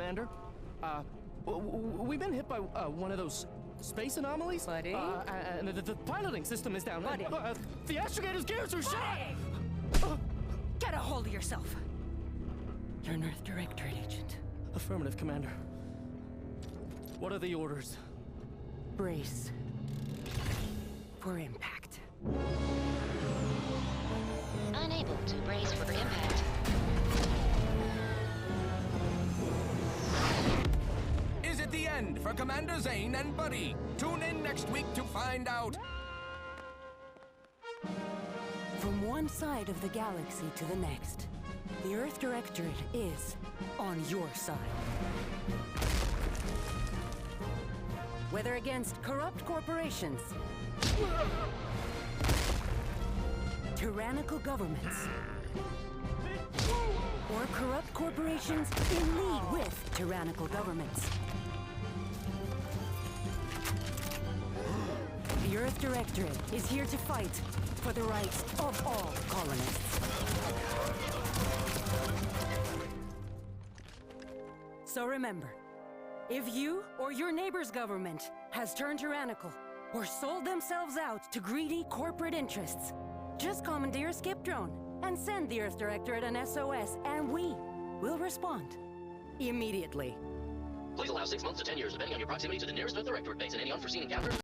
Commander. We've been hit by one of those space anomalies. Buddy? And the piloting system is down. Buddy? The astrogator's gears are shot! Get a hold of yourself! You're an Earth Directorate agent. Affirmative, Commander. What are the orders? Brace for impact. Unable to brace for impact. Is it the end for Commander Zane and Buddy? Tune in next week to find out. From one side of the galaxy to the next, the Earth Directorate is on your side. Whether against corrupt corporations, tyrannical governments, or corrupt corporations in league with tyrannical governments, the Earth Directorate is here to fight for the rights of all colonists. So remember, if you or your neighbor's government has turned tyrannical or sold themselves out to greedy corporate interests, just commandeer a skip drone and send the Earth Directorate an SOS, and we will respond immediately. Please allow 6 months to 10 years, depending on your proximity to the nearest Earth Directorate base and any unforeseen encounters.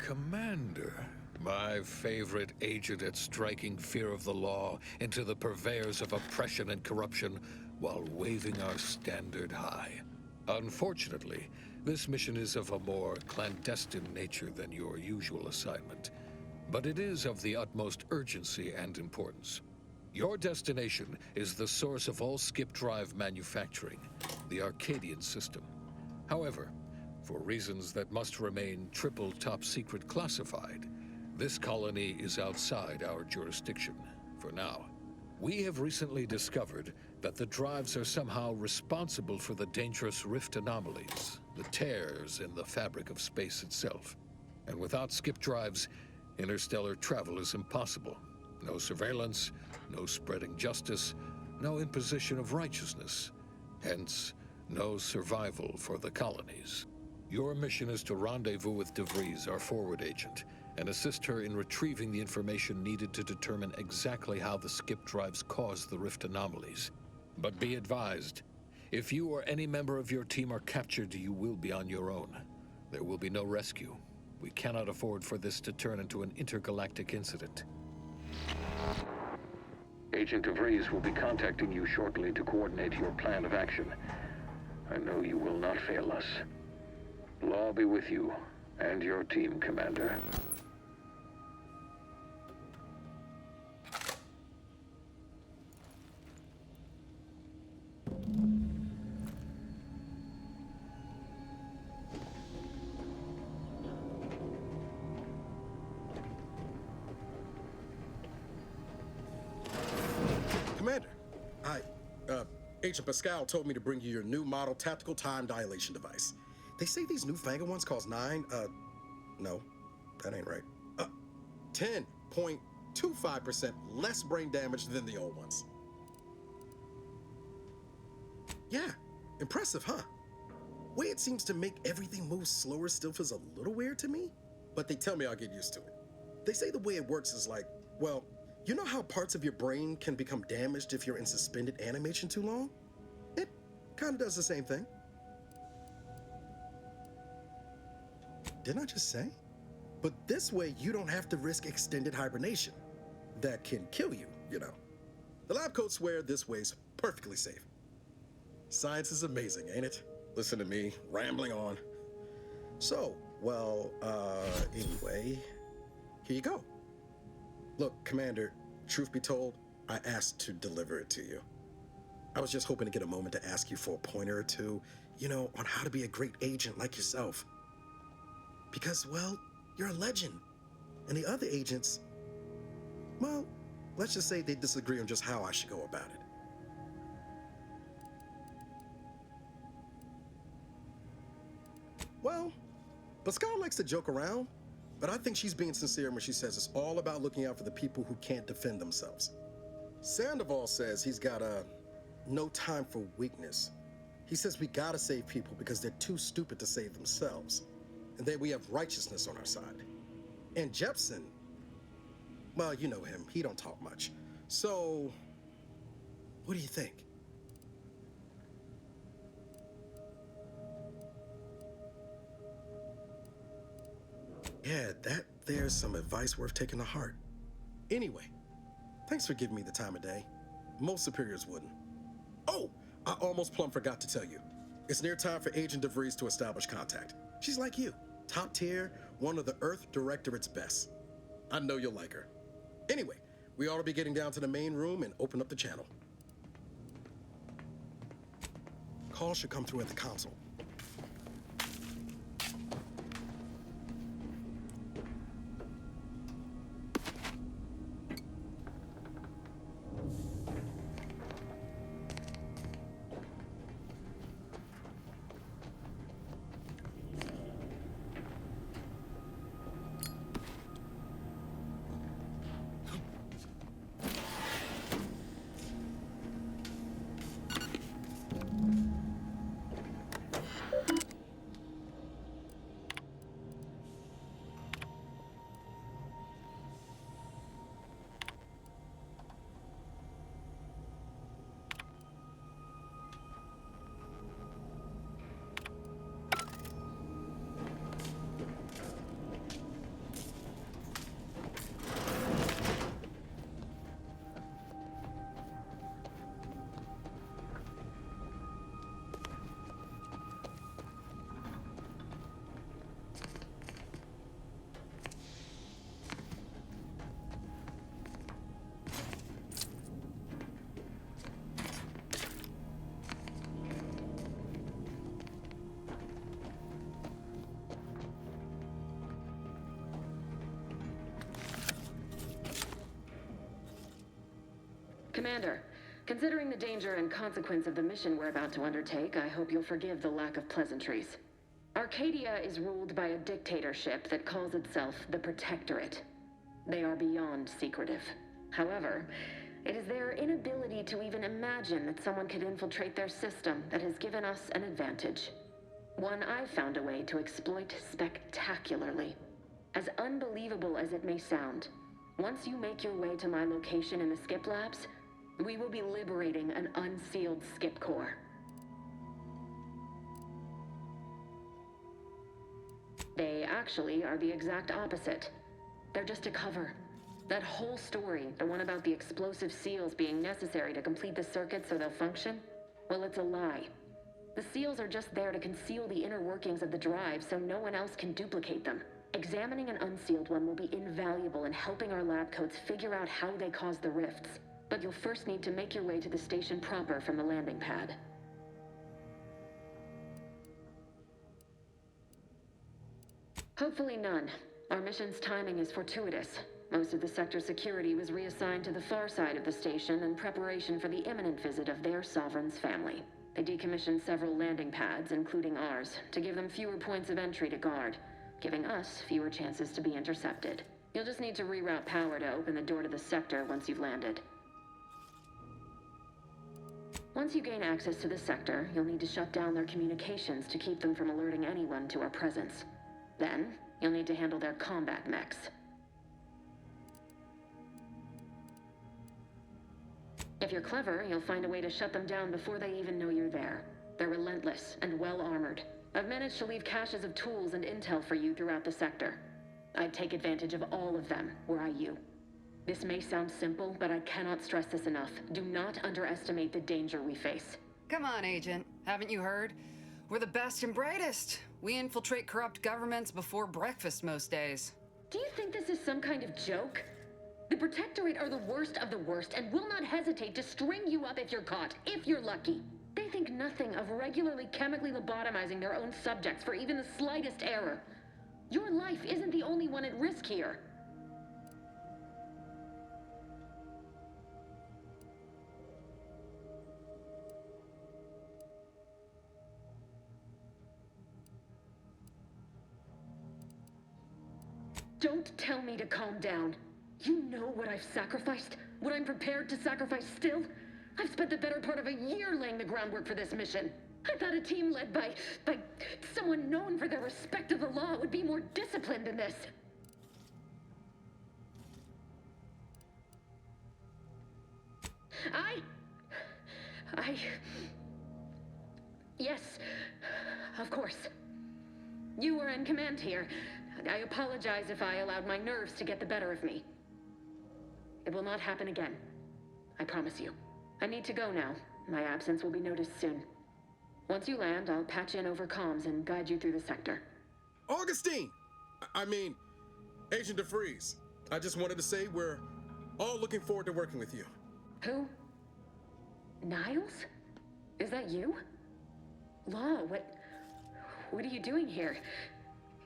Commander, my favorite agent at striking fear of the law into the purveyors of oppression and corruption while waving our standard high. Unfortunately, this mission is of a more clandestine nature than your usual assignment, but it is of the utmost urgency and importance. Your destination is the source of all skip drive manufacturing, the Arcadian system. However, for reasons that must remain triple top secret classified, this colony is outside our jurisdiction for now. We have recently discovered that the drives are somehow responsible for the dangerous rift anomalies, the tears in the fabric of space itself. And without skip drives, interstellar travel is impossible. No surveillance, no spreading justice, no imposition of righteousness. Hence, no survival for the colonies. Your mission is to rendezvous with DeVries, our forward agent, and assist her in retrieving the information needed to determine exactly how the skip drives cause the rift anomalies. But be advised, if you or any member of your team are captured, you will be on your own. There will be no rescue. We cannot afford for this to turn into an intergalactic incident. Agent DeVries will be contacting you shortly to coordinate your plan of action. I know you will not fail us. Law be with you and your team, Commander. Commander, Agent Pascal told me to bring you your new model tactical time dilation device. They say these newfangled ones cost no, that ain't right. 10.25% less brain damage than the old ones. Yeah, impressive, huh? Way it seems to make everything move slower still feels a little weird to me, but they tell me I'll get used to it. They say the way it works is like, well, you know how parts of your brain can become damaged if you're in suspended animation too long? It kind of does the same thing. Didn't I just say? But this way, you don't have to risk extended hibernation. That can kill you, you know. The lab coats swear this way's perfectly safe. Science is amazing, ain't it? Listen to me, rambling on. So, well, anyway, here you go. Look, Commander, truth be told, I asked to deliver it to you. I was just hoping to get a moment to ask you for a pointer or two, you know, on how to be a great agent like yourself. Because, well, you're a legend. And the other agents, well, let's just say they disagree on just how I should go about it. Well, Pascal likes to joke around, but I think she's being sincere when she says it's all about looking out for the people who can't defend themselves. Sandoval says he's got no time for weakness. He says we gotta save people because they're too stupid to save themselves. And then we have righteousness on our side. And Jepson, well, you know him, he don't talk much. So, what do you think? Yeah, there's some advice worth taking to heart. Anyway, thanks for giving me the time of day. Most superiors wouldn't. Oh, I almost plumb forgot to tell you. It's near time for Agent DeVries to establish contact. She's like you, top tier, one of the Earth Directorate's best. I know you'll like her. Anyway, we ought to be getting down to the main room and open up the channel. Call should come through at the console. Commander, considering the danger and consequence of the mission we're about to undertake, I hope you'll forgive the lack of pleasantries. Arcadia is ruled by a dictatorship that calls itself the Protectorate. They are beyond secretive. However, it is their inability to even imagine that someone could infiltrate their system that has given us an advantage. One I've found a way to exploit spectacularly. As unbelievable as it may sound, once you make your way to my location in the Skip Labs, we will be liberating an unsealed Skip Core. They actually are the exact opposite. They're just a cover. That whole story, the one about the explosive seals being necessary to complete the circuit so they'll function, well, it's a lie. The seals are just there to conceal the inner workings of the drive so no one else can duplicate them. Examining an unsealed one will be invaluable in helping our lab coats figure out how they cause the rifts. But you'll first need to make your way to the station proper from the landing pad. Hopefully none. Our mission's timing is fortuitous. Most of the sector's security was reassigned to the far side of the station in preparation for the imminent visit of their sovereign's family. They decommissioned several landing pads, including ours, to give them fewer points of entry to guard, giving us fewer chances to be intercepted. You'll just need to reroute power to open the door to the sector once you've landed. Once you gain access to the sector, you'll need to shut down their communications to keep them from alerting anyone to our presence. Then, you'll need to handle their combat mechs. If you're clever, you'll find a way to shut them down before they even know you're there. They're relentless and well-armored. I've managed to leave caches of tools and intel for you throughout the sector. I'd take advantage of all of them, were I you. This may sound simple, but I cannot stress this enough. Do not underestimate the danger we face. Come on, Agent. Haven't you heard? We're the best and brightest. We infiltrate corrupt governments before breakfast most days. Do you think this is some kind of joke? The Protectorate are the worst of the worst and will not hesitate to string you up if you're caught, if you're lucky. They think nothing of regularly chemically lobotomizing their own subjects for even the slightest error. Your life isn't the only one at risk here. Don't tell me to calm down. You know what I've sacrificed? What I'm prepared to sacrifice still? I've spent the better part of a year laying the groundwork for this mission. I thought a team led by someone known for their respect of the law would be more disciplined than this. Yes, of course. You were in command here. I apologize if I allowed my nerves to get the better of me. It will not happen again. I promise you. I need to go now. My absence will be noticed soon. Once you land, I'll patch in over comms and guide you through the sector. Augustine! Agent DeFreeze. I just wanted to say we're all looking forward to working with you. Who? Niles? Is that you? Law, what are you doing here?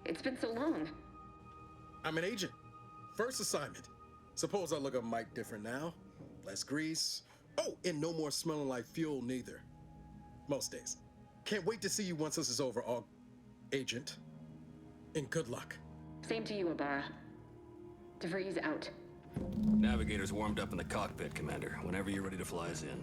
It's been so long. I'm an agent. First assignment. Suppose I look a mite different now. Less grease. Oh, and no more smelling like fuel neither. Most days. Can't wait to see you once this is over, Agent. And good luck. Same to you, Ibarra. DeFreeze out. Navigator's warmed up in the cockpit, Commander. Whenever you're ready to fly us in.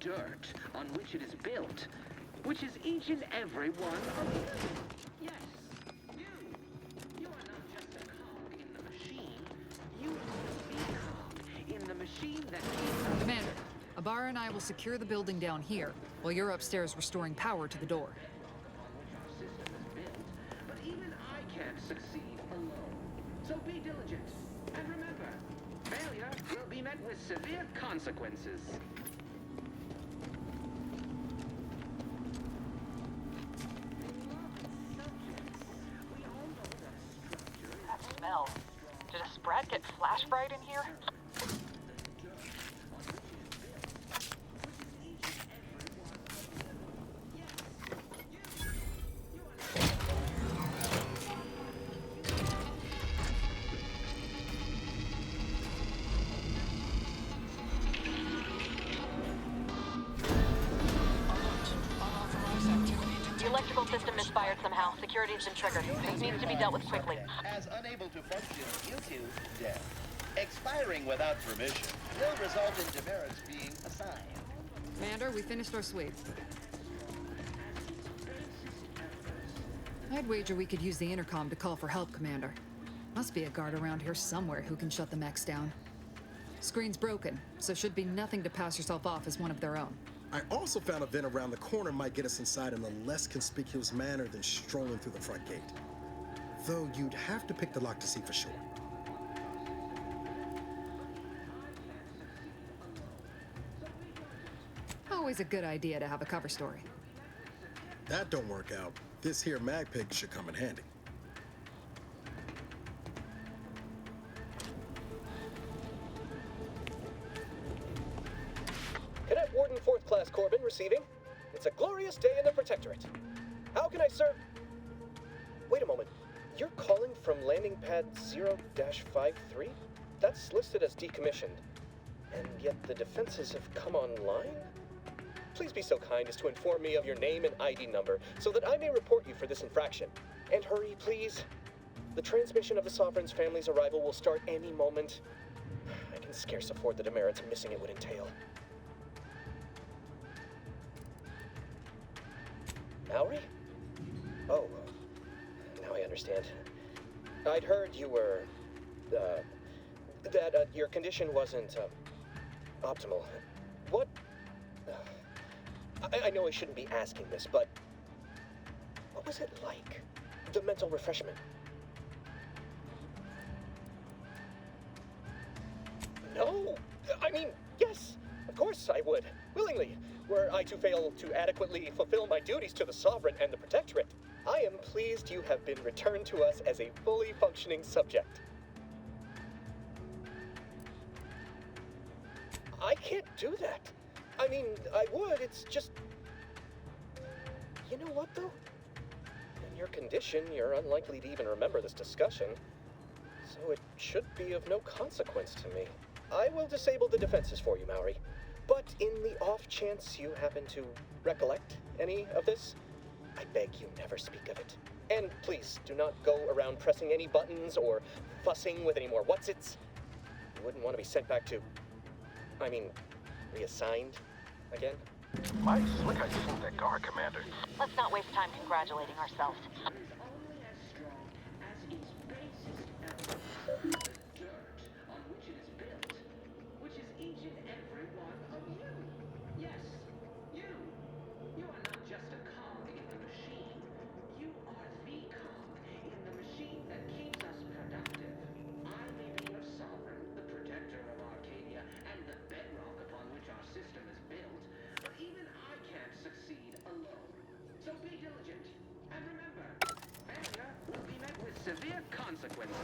dirt on which it is built, which is each and every one of you. Yes, you. You are not just a cog in the machine. You are the cog in the machine that keeps... Commander, Abara and I will secure the building down here, while you're upstairs restoring power to the door. But even I can't succeed alone. So be diligent. And remember, failure will be met with severe consequences. That smell. Did a Sprat get flash fried in here? System misfired somehow. Security's been triggered. This needs to be dealt with quickly. As unable to function due to death. Expiring without permission will result in demerits being assigned. Commander, we finished our sweep. I'd wager we could use the intercom to call for help, Commander. Must be a guard around here somewhere who can shut the mechs down. Screen's broken, so should be nothing to pass yourself off as one of their own. I also found a vent around the corner might get us inside in a less conspicuous manner than strolling through the front gate. Though you'd have to pick the lock to see for sure. Always a good idea to have a cover story. That don't work out. This here mag pig should come in handy. Cadet Warden 4th Class Corbin receiving. It's a glorious day in the Protectorate. How can I serve? Wait a moment. You're calling from landing pad 0-53? That's listed as decommissioned. And yet the defenses have come online? Please be so kind as to inform me of your name and ID number so that I may report you for this infraction. And hurry, please. The transmission of the Sovereign's family's arrival will start any moment. I can scarce afford the demerits missing it would entail. Maori? Oh, now I understand. I'd heard you were, that your condition wasn't, optimal. What? I know I shouldn't be asking this, but what was it like? The mental refreshment? No! I mean, yes, of course I would, willingly. Were I to fail to adequately fulfill my duties to the Sovereign and the Protectorate, I am pleased you have been returned to us as a fully functioning subject. I can't do that. I mean, I would, it's just... You know what, though? In your condition, you're unlikely to even remember this discussion, so it should be of no consequence to me. I will disable the defenses for you, Maori. But in the off chance you happen to recollect any of this, I beg you never speak of it. And please, do not go around pressing any buttons or fussing with any more whatsits. You wouldn't want to be sent back to... reassigned again? My slick ideas with that guard, Commander. Let's not waste time congratulating ourselves. Severe consequences.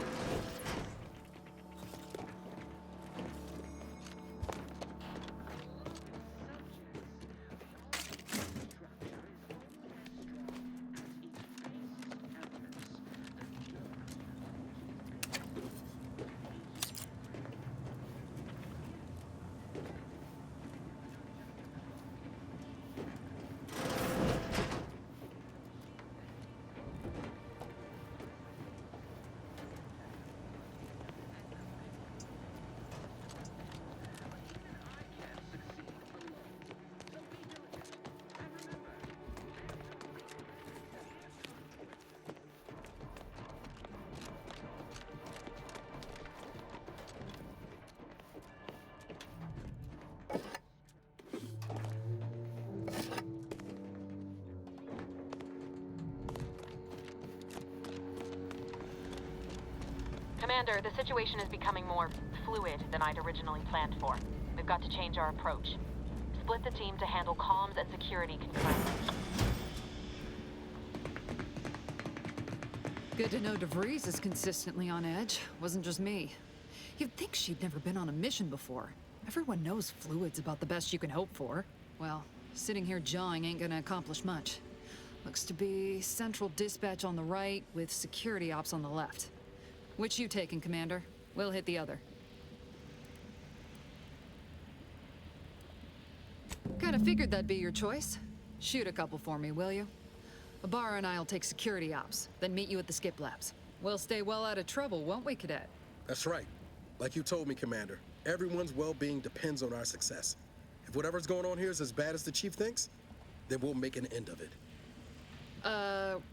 Commander, the situation is becoming more fluid than I'd originally planned for. We've got to change our approach. Split the team to handle comms and security concurrently. Good to know DeVries is consistently on edge. Wasn't just me. You'd think she'd never been on a mission before. Everyone knows fluid's about the best you can hope for. Well, sitting here jawing ain't gonna accomplish much. Looks to be central dispatch on the right with security ops on the left. Which you taking, Commander? We'll hit the other. Kinda figured that'd be your choice. Shoot a couple for me, will you? Ibarra and I'll take security ops, then meet you at the skip labs. We'll stay well out of trouble, won't we, Cadet? That's right. Like you told me, Commander, everyone's well-being depends on our success. If whatever's going on here is as bad as the Chief thinks, then we'll make an end of it.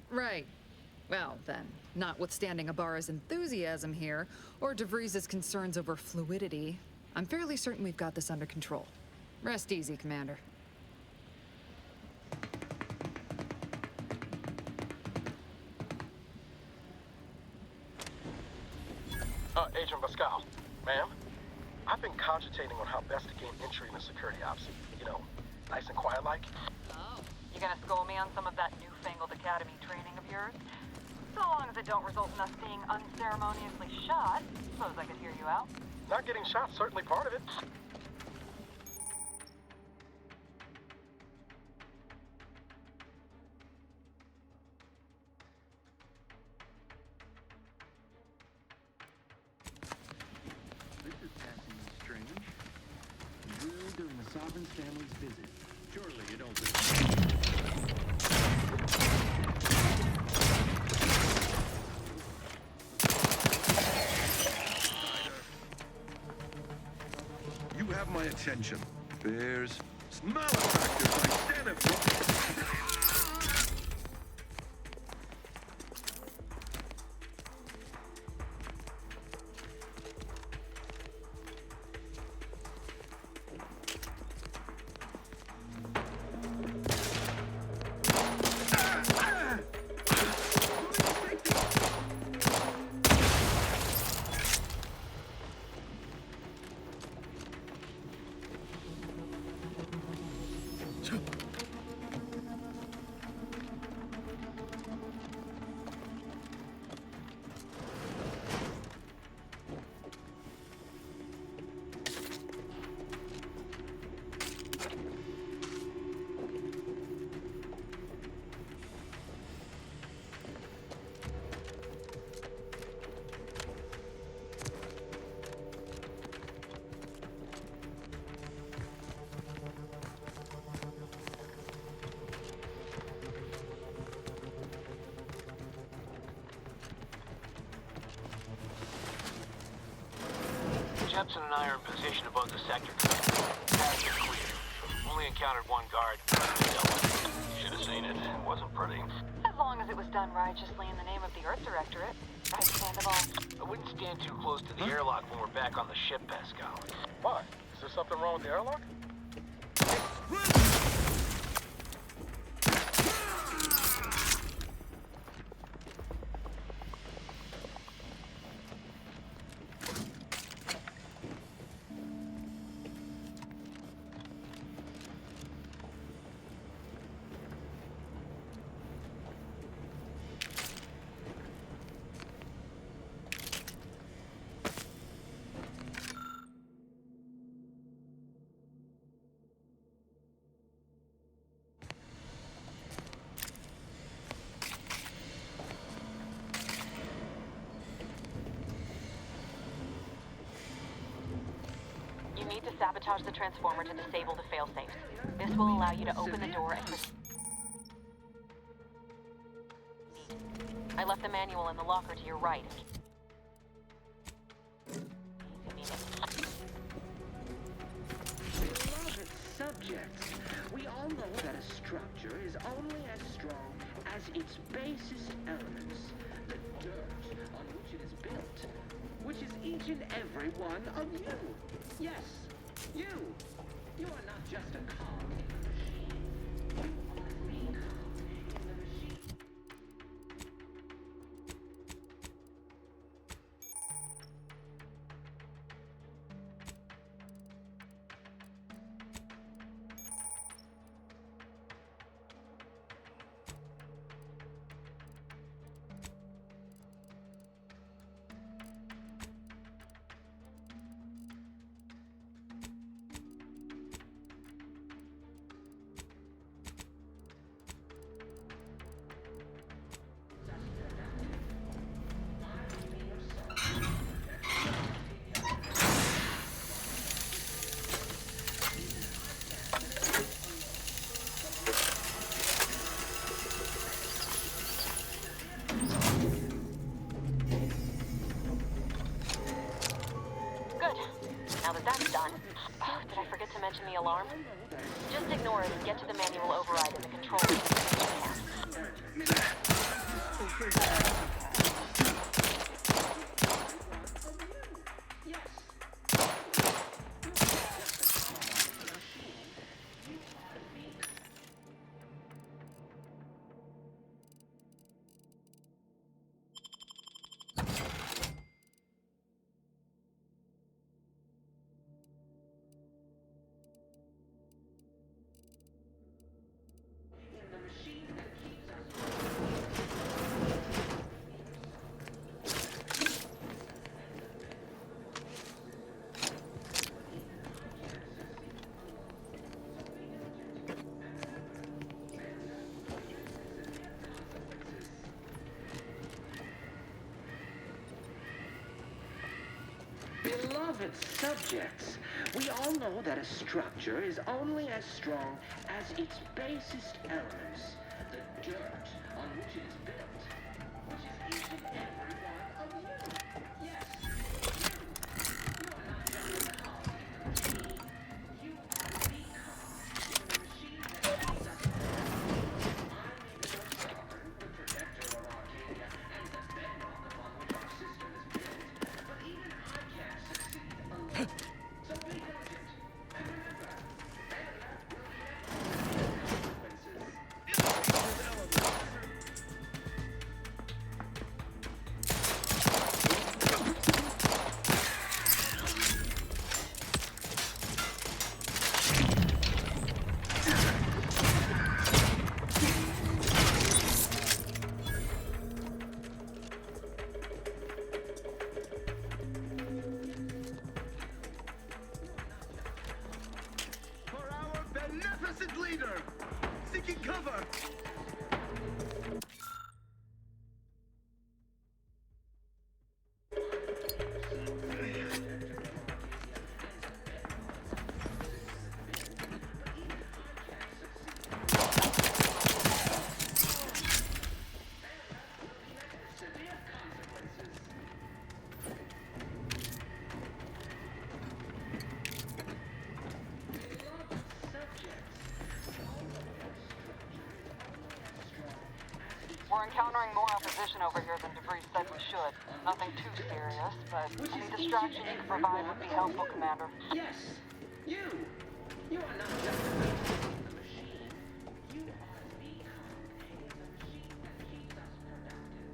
Right. Well, then, notwithstanding Ibarra's enthusiasm here, or DeVries' concerns over fluidity, I'm fairly certain we've got this under control. Rest easy, Commander. Agent Pascal, ma'am, I've been cogitating on how best to gain entry into security ops. You know, nice and quiet like. Oh, you gonna school me on some of that newfangled academy training of yours? So long as it don't result in us being unceremoniously shot, suppose I could hear you out. Not getting shot's certainly part of it. During the Sovereign's family's visit. Surely you don't You have my attention. Bears, malefactors, identify. Jepson and I are in position above the sector. Path is clear. Only encountered one guard. Should have seen it. Wasn't pretty. As long as it was done righteously in the name of the Earth Directorate. Right, Sandoval? I wouldn't stand too close to the airlock when we're back on the ship, Pascal. Why? Is there something wrong with the airlock? You need to sabotage the transformer to disable the failsafes. This will allow you to open the door and... I left the manual in the locker to your right. Beloved subjects, we all know that a structure is only as strong as its basest elements, the dirt on which it is built, which is each and every one of you. Yes, you. You are not just a cog in the machine. You are the cog in the machine. That's done. Did I forget to mention the alarm? Just ignore it and get to the manual override in the control room. Beloved subjects, we all know that a structure is only as strong as its basest elements, the dirt on which it is built, which is each and every one of you. Yes, you. You are not just a cog in the machine. You are the cog in the machine that keeps us alive. I may be your sovereign, the protector of Arcadia, and the bedrock upon which our system is built, but even I can't succeed alone. So be diligent, and remember, failure will be met with consequences. For our beneficent leader, seeking cover. We're encountering more opposition over here than Debris said we should. Nothing too serious, but any distraction you can provide would be helpful, Commander. Yes, you. You are not just a cog in the machine. You are the cog in the machine that keeps us productive.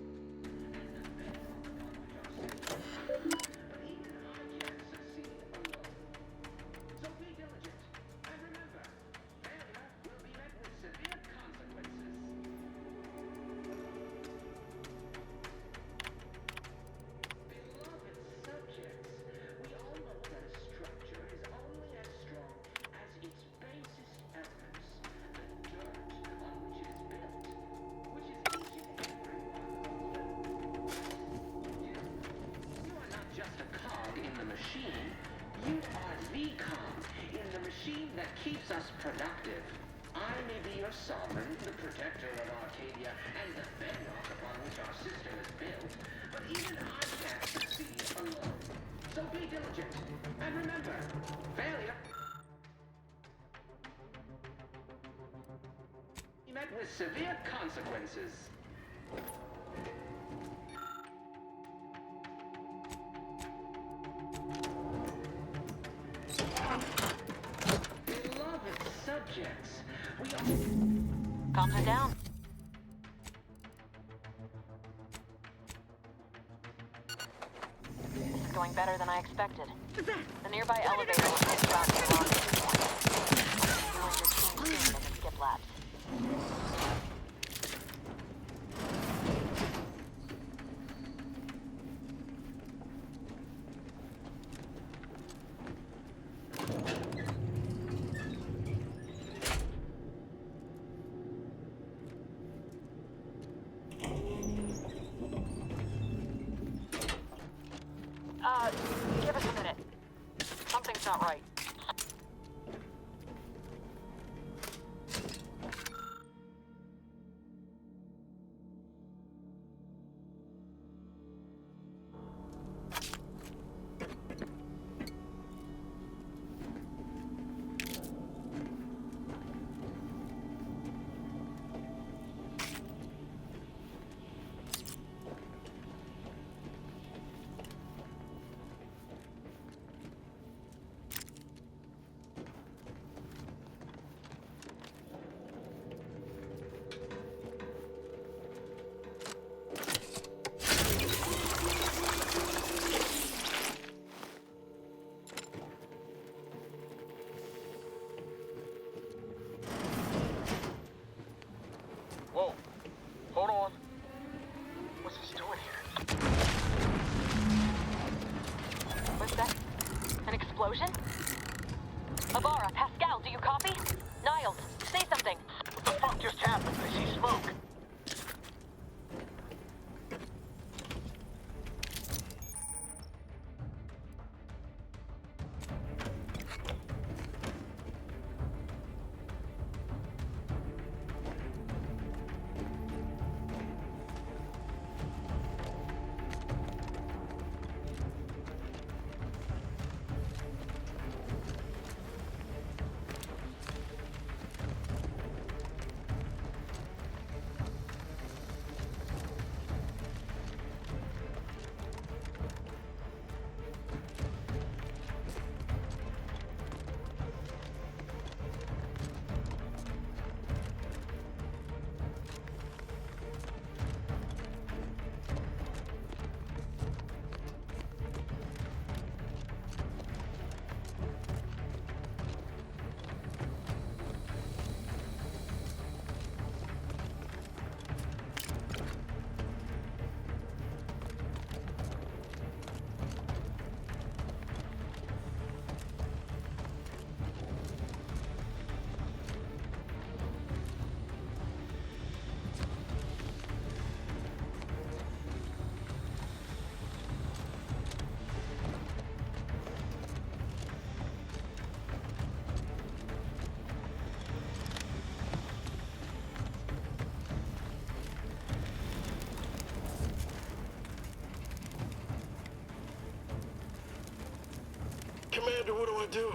I may be your sovereign, the protector of our but even I can't succeed alone. So be diligent, and remember, failure will be met with severe consequences. Beloved subjects, we all know that a structure is only as strong as its basest elements, the dirt on which it is built, which is each and every one of you. You are not just a cog in the machine. You are the cog in the machine that keeps us productive. I may be your sovereign, the protector of Arcadia, and the bedrock upon which our system is built, but even I can't succeed alone. So be diligent, and remember, failure be met with severe consequences. Beloved subjects, we all... Comms are down. This is going better than I expected. The nearby elevator will take you out to the rendezvous point. You and your team soon make it skip laps. Give us a minute. Something's not right. happened? I see smoke. Commander, what do I do?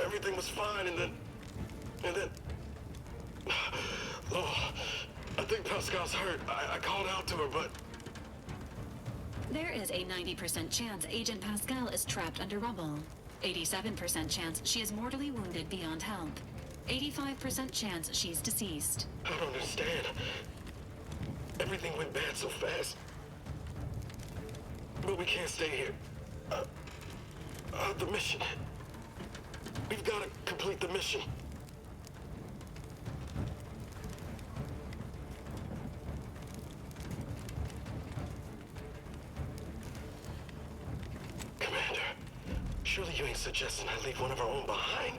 Everything was fine, and then... Oh, I think Pascal's hurt. I called out to her, but... There is a 90% chance Agent Pascal is trapped under rubble. 87% chance she is mortally wounded beyond help. 85% chance she's deceased. I don't understand. Everything went bad so fast. But we can't stay here. The mission. We've got to complete the mission. Commander, surely you ain't suggesting I leave one of our own behind?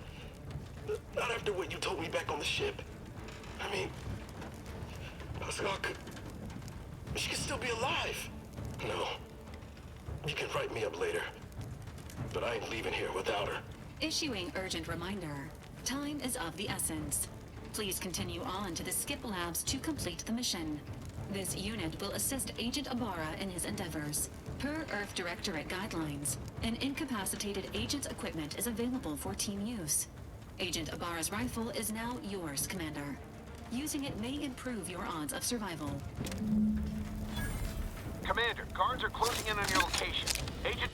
Not after what you told me back on the ship. I mean, Pascal could... She could still be alive. No. You can write me up later. But I ain't leaving here without her. Issuing urgent reminder. Time is of the essence. Please continue on to the skip labs to complete the mission. This unit will assist Agent Ibarra in his endeavors. Per Earth Directorate guidelines, an incapacitated agent's equipment is available for team use. Agent Ibarra's rifle is now yours, Commander. Using it may improve your odds of survival. Commander, guards are closing in on your location. Agent...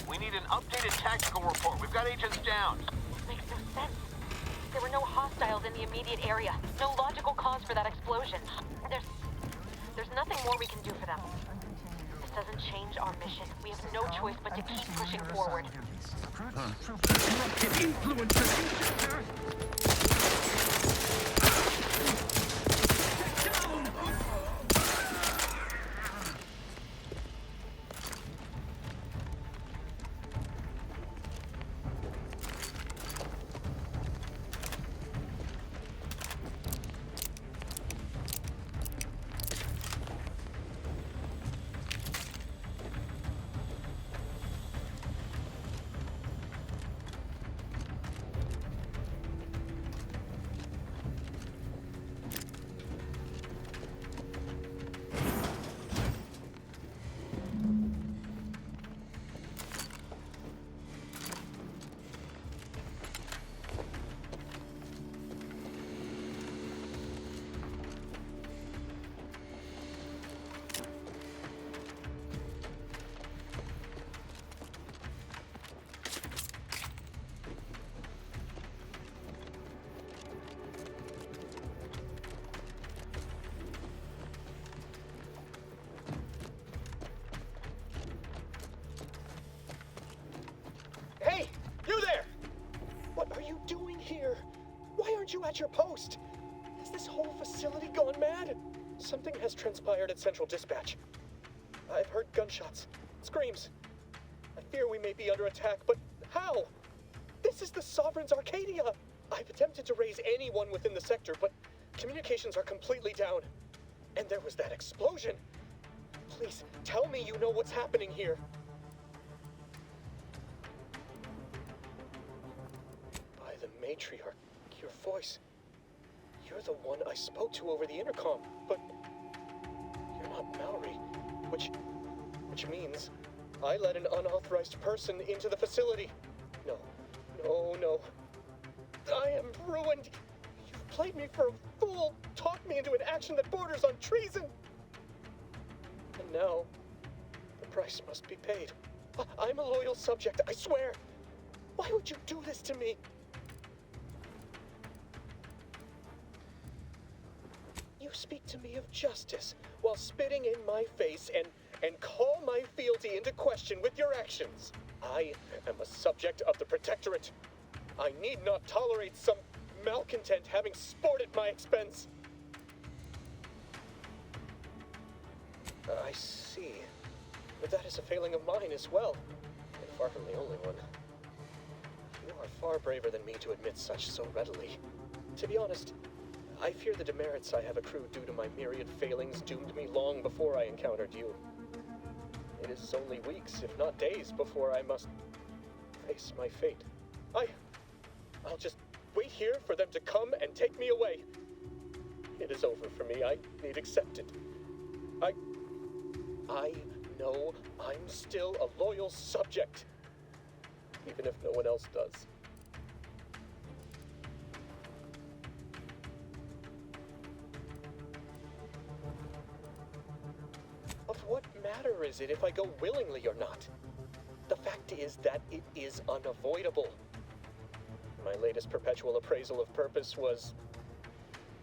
We need an updated tactical report. We've got agents down. This makes no sense. There were no hostiles in the immediate area. No logical cause for that explosion. There's nothing more we can do for them. This doesn't change our mission. We have no choice but to keep pushing forward. You at your post? Has this whole facility gone mad? Something has transpired at Central Dispatch. I've heard gunshots, screams. I fear we may be under attack, but how? This is the Sovereign's Arcadia! I've attempted to raise anyone within the sector, but communications are completely down. And there was that explosion! Please, tell me you know what's happening here. By the matriarch, your voice. You're the one I spoke to over the intercom, but you're not Mallory, which means I let an unauthorized person into the facility. No. I am ruined. You've played me for a fool, talked me into an action that borders on treason. And now, the price must be paid. I'm a loyal subject, I swear. Why would you do this to me? You speak to me of justice while spitting in my face and call my fealty into question with your actions. I am a subject of the Protectorate. I need not tolerate some malcontent having sport at my expense. I see. But that is a failing of mine as well, and far from the only one. You are far braver than me to admit such so readily. To be honest, I fear the demerits I have accrued due to my myriad failings doomed me long before I encountered you. It is only weeks, if not days, before I must face my fate. I'll just wait here for them to come and take me away. It is over for me. I need accept it. I know I'm still a loyal subject, even if no one else does. Of what matter is it if I go willingly or not? The fact is that it is unavoidable. My latest perpetual appraisal of purpose was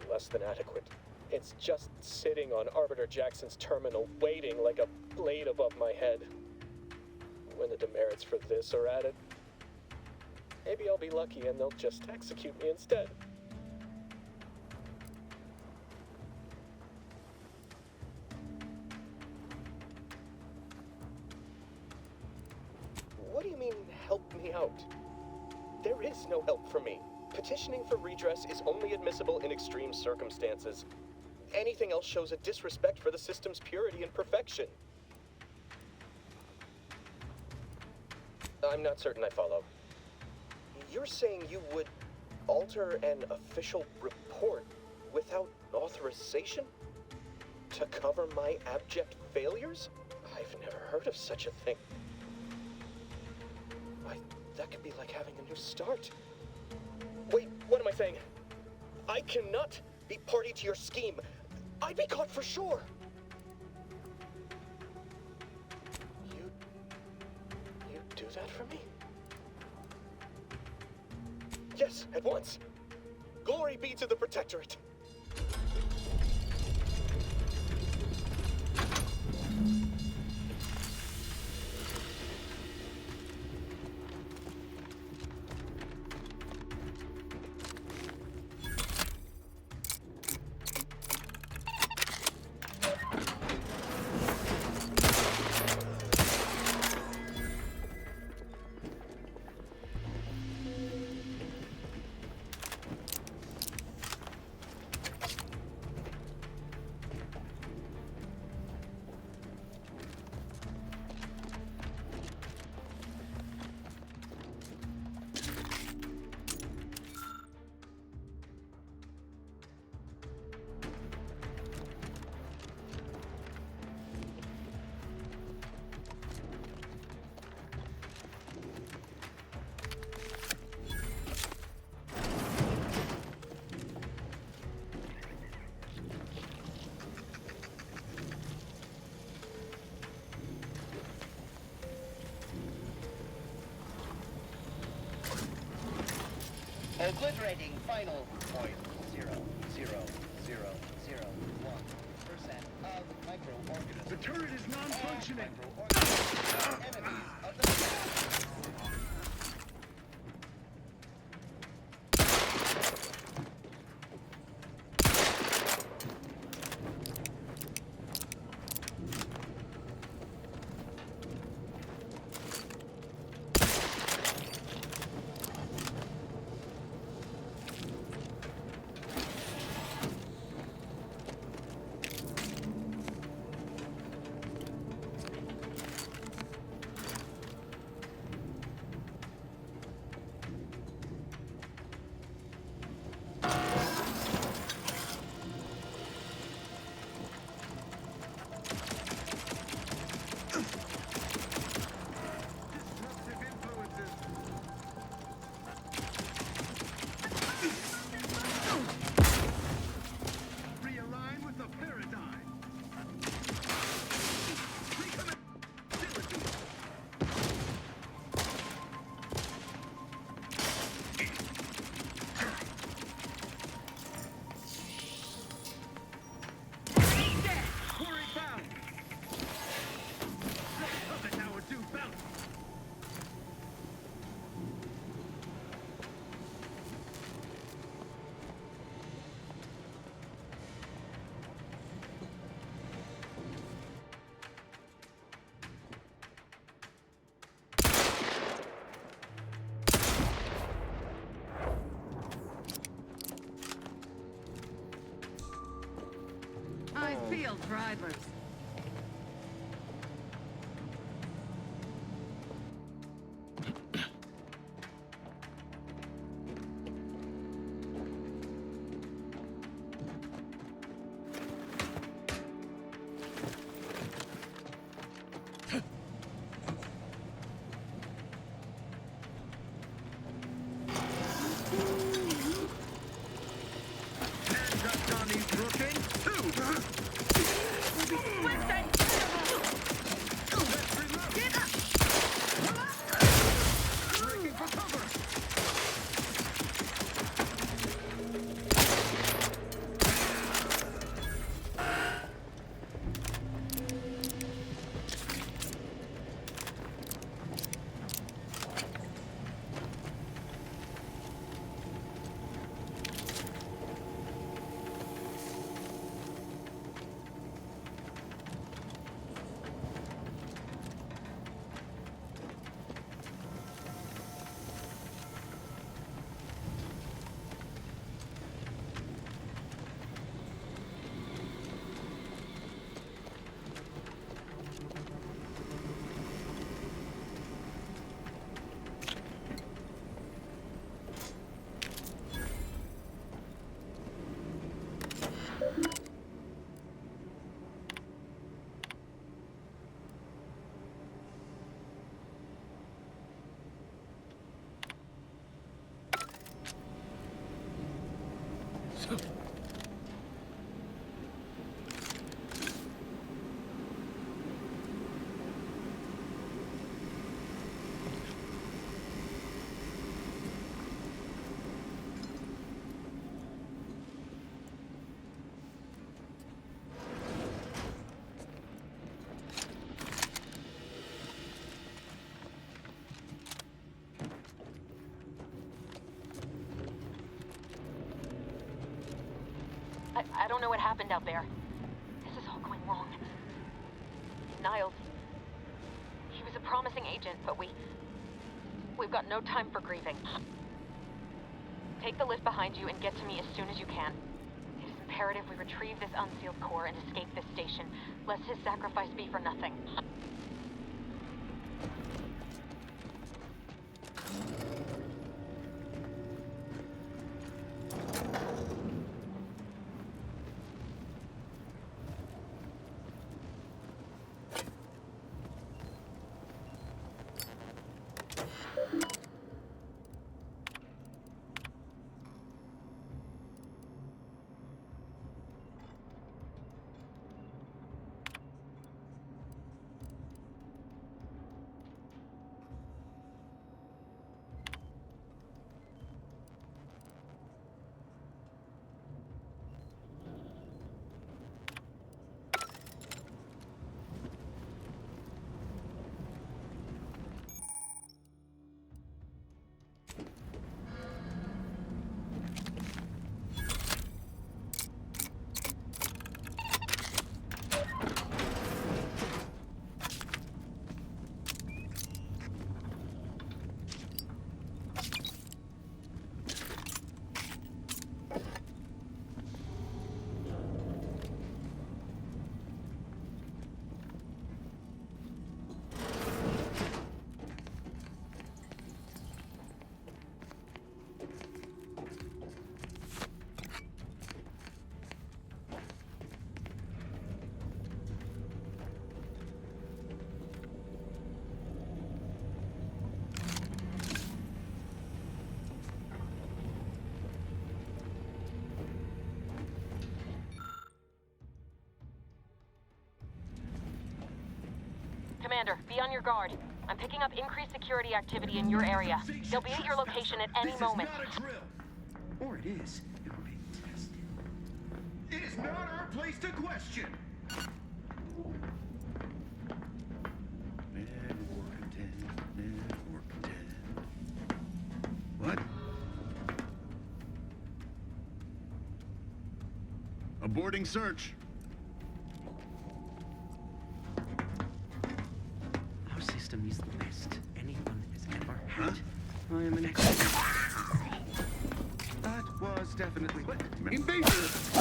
less than adequate. It's just sitting on Arbiter Jackson's terminal, waiting like a blade above my head. When the demerits for this are added, maybe I'll be lucky and they'll just execute me instead. What do you mean, help me out? There is no help for me. Petitioning for redress is only admissible in extreme circumstances. Anything else shows a disrespect for the system's purity and perfection. I'm not certain I follow. You're saying you would alter an official report without authorization? To cover my abject failures? I've never heard of such a thing. Why, that could be like having a new start. Wait, what am I saying? I cannot be party to your scheme. I'd be caught for sure. You do that for me? Yes, at once. Glory be to the Protectorate. Obliterating final 0.0001% of microorganisms. The turret is non-functioning. Enemies of the real drivers. I don't know what happened out there. This is all going wrong. Niles. He was a promising agent, but we've got no time for grieving. Take the lift behind you and get to me as soon as you can. It is imperative we retrieve this unsealed core and escape this station, lest his sacrifice be for nothing. Commander, be on your guard. I'm picking up increased security activity in your area. They'll be at your location at any moment. This is not a drill. Or it is. It will be tested. It is not our place to question. What? Aborting search. Our system is the best anyone has ever had. I am an expert. That was definitely... What? Invasive!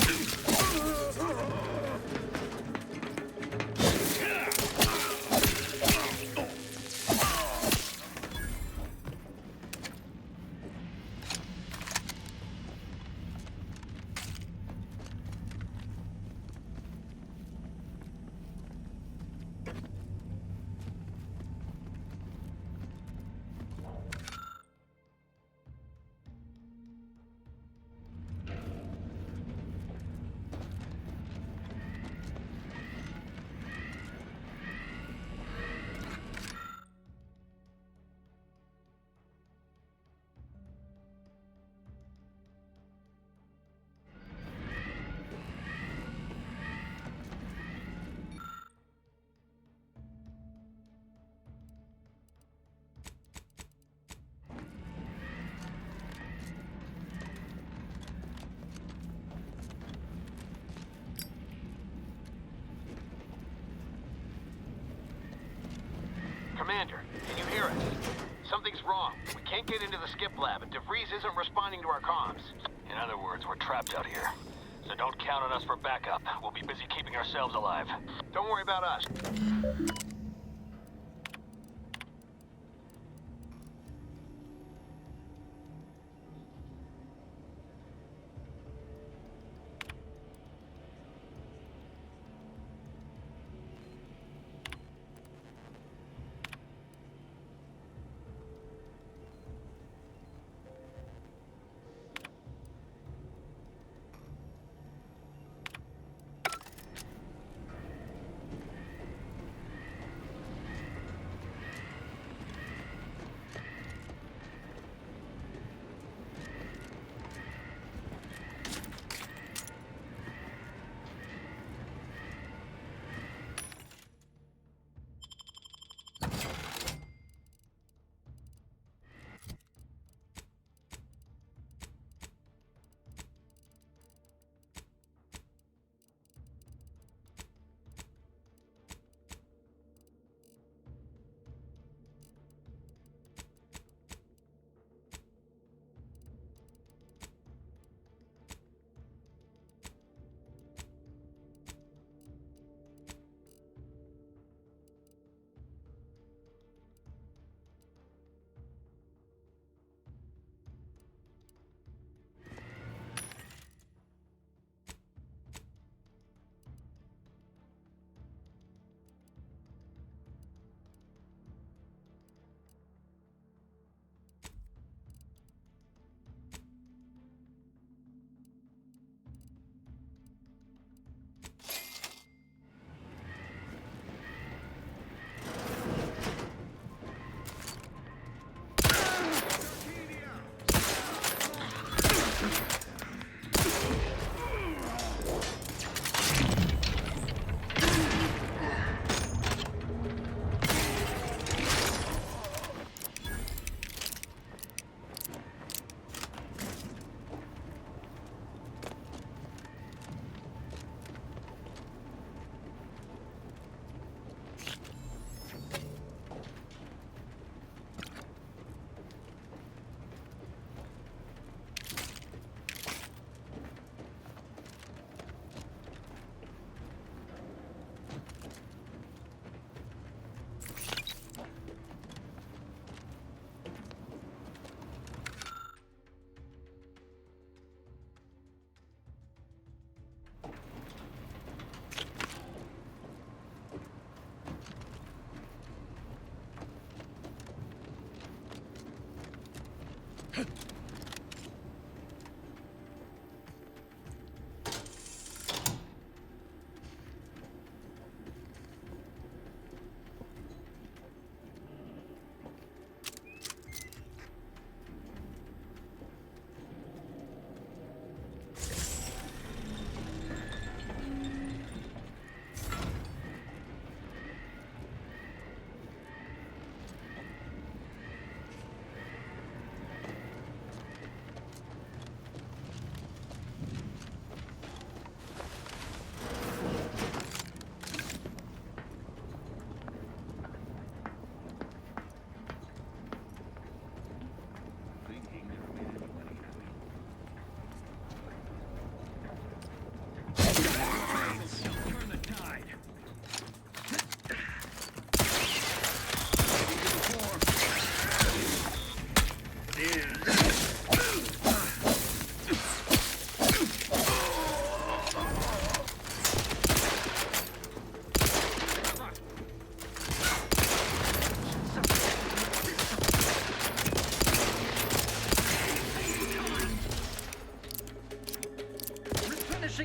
Commander, can you hear us? Something's wrong. We can't get into the skip lab, and DeVries isn't responding to our comms. In other words, we're trapped out here. So don't count on us for backup. We'll be busy keeping ourselves alive. Don't worry about us.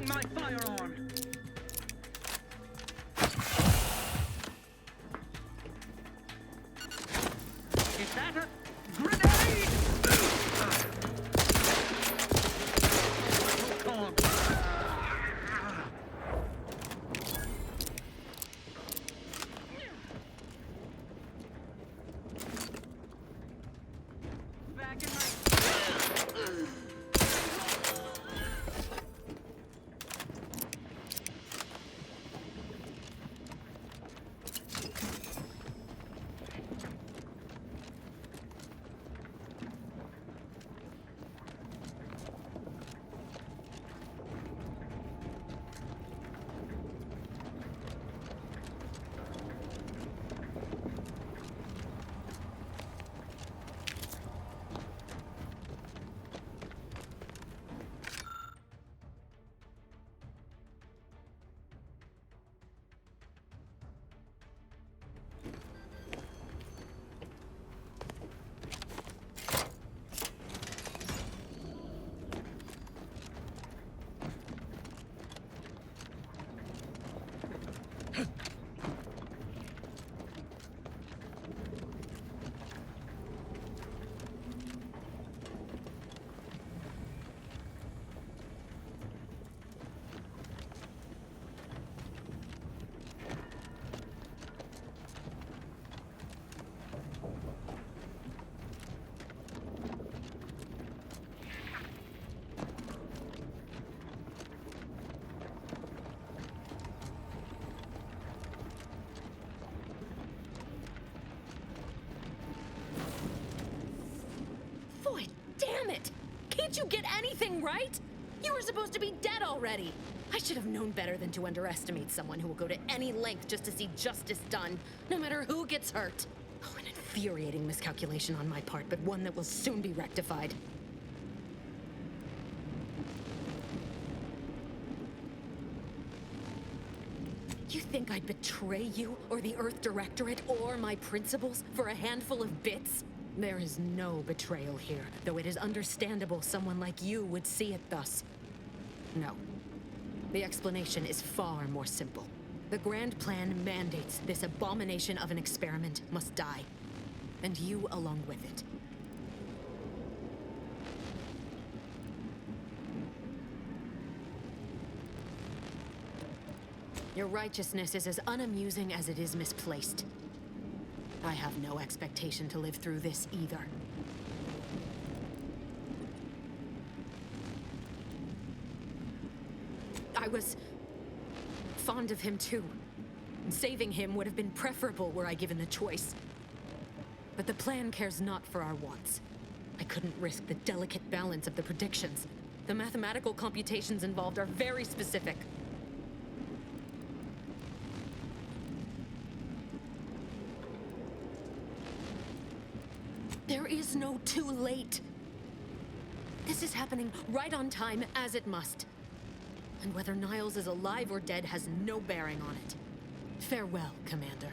My firearm! Is that a grenade? Back in my... get anything right? You were supposed to be dead already. I should have known better than to underestimate someone who will go to any length just to see justice done, no matter who gets hurt. Oh, an infuriating miscalculation on my part, but one that will soon be rectified. You think I'd betray you, or the Earth Directorate, or my principles for a handful of bits? There is no betrayal here, though it is understandable someone like you would see it thus. No. The explanation is far more simple. The grand plan mandates this abomination of an experiment must die, and you along with it. Your righteousness is as unamusing as it is misplaced. I have no expectation to live through this either. I was fond of him too. Saving him would have been preferable were I given the choice. But the plan cares not for our wants. I couldn't risk the delicate balance of the predictions. The mathematical computations involved are very specific. There is no too late. This is happening right on time, as it must. And whether Niles is alive or dead has no bearing on it. Farewell, Commander.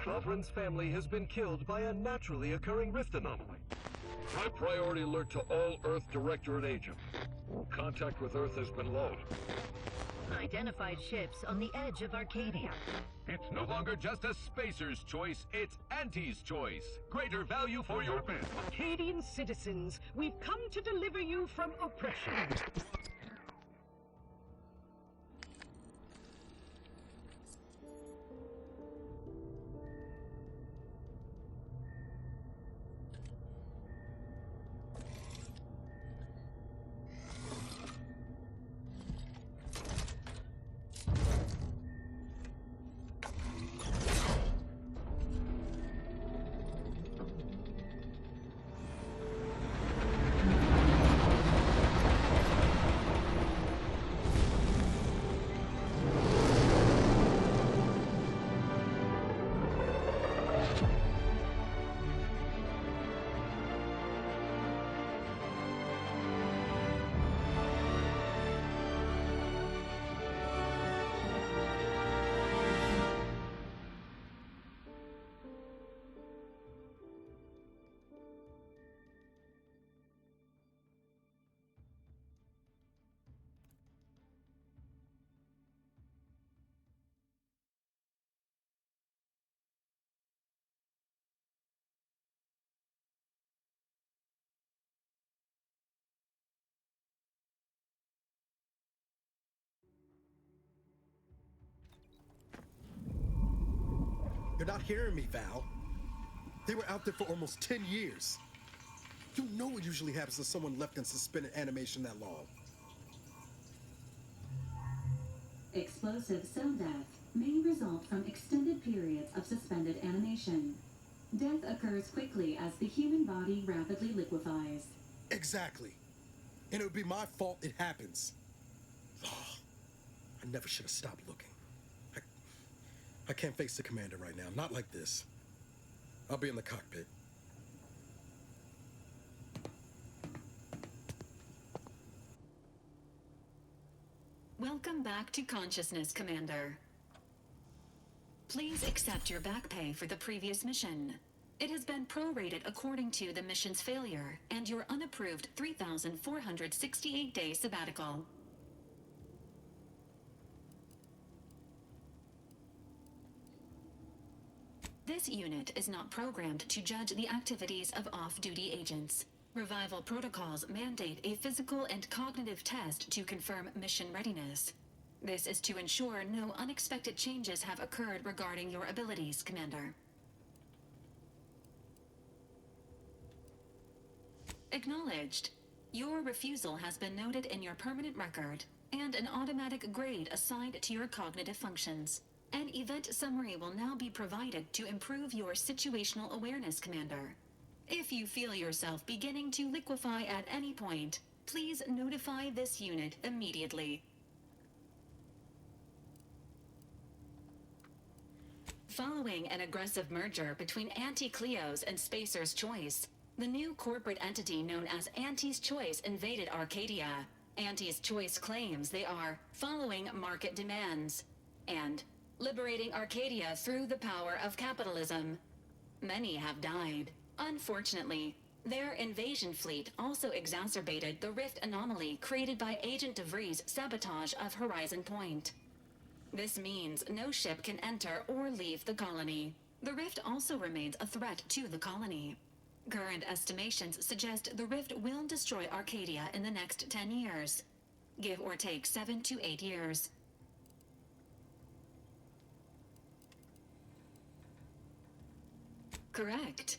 Sovereign's family has been killed by a naturally occurring rift anomaly. High priority alert to all Earth Directorate agents. Contact with Earth has been low. Identified ships on the edge of Arcadia. It's no longer just a spacer's choice, it's Auntie's choice. Greater value for your men. Arcadian citizens, we've come to deliver you from oppression. You're not hearing me, Val. They were out there for almost 10 years. You know what usually happens to someone left in suspended animation that long. Explosive cell death may result from extended periods of suspended animation. Death occurs quickly as the human body rapidly liquefies. Exactly. And it would be my fault it happens. Oh, I never should have stopped looking. I can't face the commander right now, not like this. I'll be in the cockpit. Welcome back to consciousness, Commander. Please accept your back pay for the previous mission. It has been prorated according to the mission's failure and your unapproved 3,468-day sabbatical. This unit is not programmed to judge the activities of off-duty agents. Revival protocols mandate a physical and cognitive test to confirm mission readiness. This is to ensure no unexpected changes have occurred regarding your abilities, Commander. Acknowledged. Your refusal has been noted in your permanent record, and an automatic grade assigned to your cognitive functions. An event summary will now be provided to improve your situational awareness, Commander. If you feel yourself beginning to liquefy at any point, please notify this unit immediately. Following an aggressive merger between Anti-Cleo's and Spacer's Choice, the new corporate entity known as Anti's Choice invaded Arcadia. Anti's Choice claims they are following market demands and liberating Arcadia through the power of capitalism. Many have died. Unfortunately, their invasion fleet also exacerbated the rift anomaly created by Agent DeVries' sabotage of Horizon Point. This means no ship can enter or leave the colony. The rift also remains a threat to the colony. Current estimations suggest the rift will destroy Arcadia in the next 10 years. Give or take 7 to 8 years. Correct.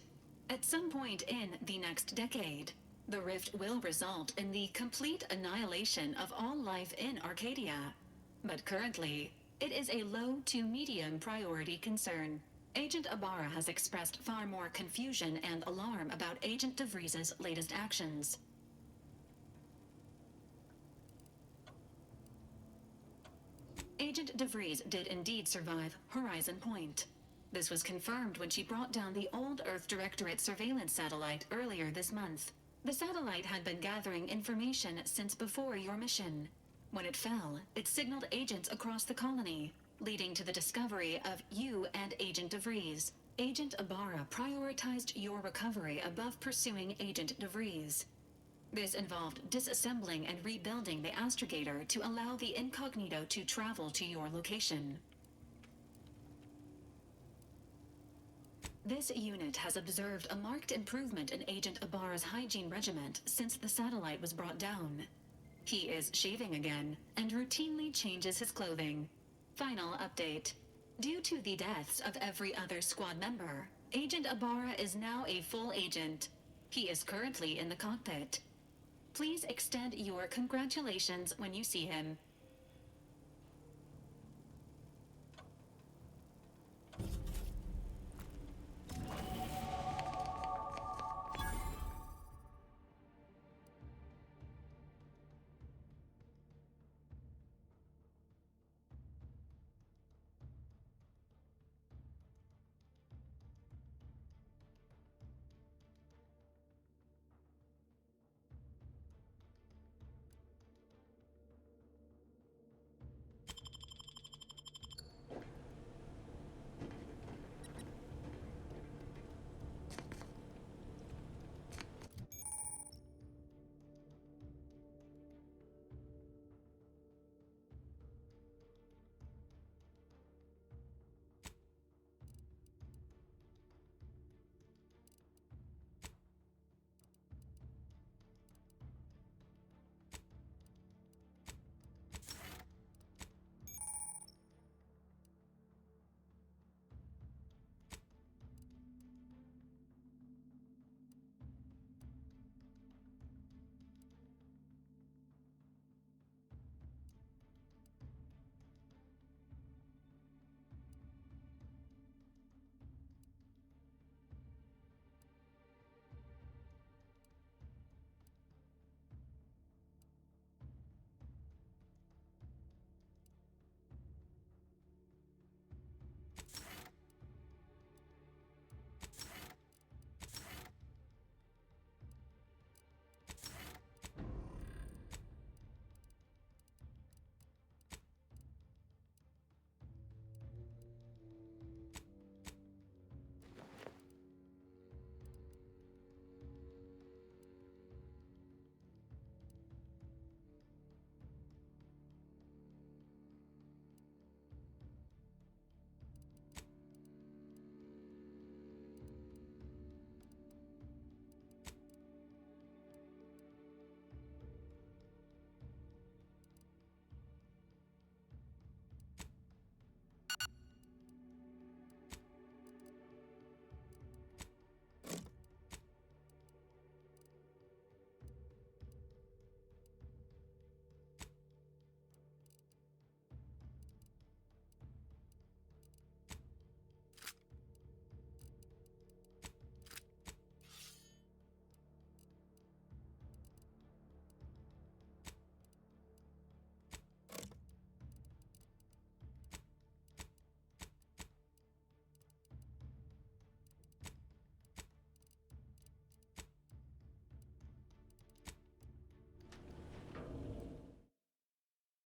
At some point in the next decade, the rift will result in the complete annihilation of all life in Arcadia. But currently, it is a low to medium priority concern. Agent Ibarra has expressed far more confusion and alarm about Agent DeVries' latest actions. Agent DeVries did indeed survive Horizon Point. This was confirmed when she brought down the old Earth Directorate surveillance satellite earlier this month. The satellite had been gathering information since before your mission. When it fell, it signaled agents across the colony, leading to the discovery of you and Agent DeVries. Agent Ibarra prioritized your recovery above pursuing Agent DeVries. This involved disassembling and rebuilding the astrogator to allow the incognito to travel to your location. This unit has observed a marked improvement in Agent Ibarra's hygiene regimen since the satellite was brought down. He is shaving again and routinely changes his clothing. Final update. Due to the deaths of every other squad member, Agent Ibarra is now a full agent. He is currently in the cockpit. Please extend your congratulations when you see him.